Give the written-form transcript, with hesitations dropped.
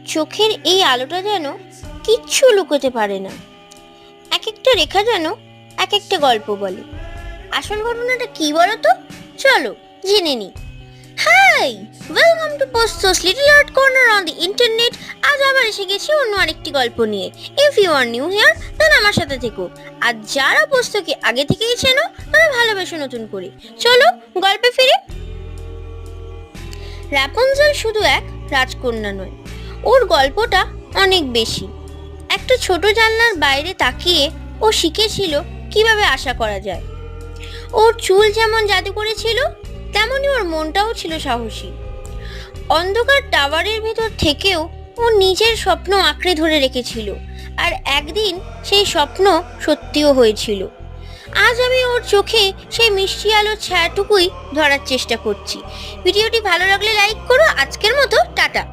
চোখের এই আলোটা যেন কিচ্ছু লুকোতে পারে না। এক একটা রেখা যেন এক একটা গল্প বলে। আসল ঘটনাটা কি বলো তো? চলো জেনে নি। Hi, welcome to Posto's little art corner on the internet. আজ আবার এসে গেছি অন্য আরেকটি গল্প নিয়ে। If you are new here then আমার সাথে থেকো। আর যারা পোস্তকে আগে থেকেই চেনো তারা ভালোবেসো নতুন করে। চলো গল্পে ফিরে। রাপুনজেল শুধু এক রাজকন্যা নয়, ওর গল্পটা অনেক বেশি। একটা ছোট জানলার বাইরে তাকিয়ে ও শিখেছিল কিভাবে আশা করা যায়। ওর চুল যেমন জাদু করেছিল, তেমনি ওর মনটাও ছিল সাহসী। অন্ধকার টাওয়ারের ভেতর থেকেও ও নিজের স্বপ্ন আঁকড়ে ধরে রেখেছিল, আর একদিন সেই স্বপ্ন সত্যিও হয়েছিল। আজ আমি ওর চোখে সেই মিষ্টি আলোর ছায়াটুকুই ধরার চেষ্টা করছি। ভিডিওটি ভালো লাগলে লাইক করো। আজকের মতো টাটা।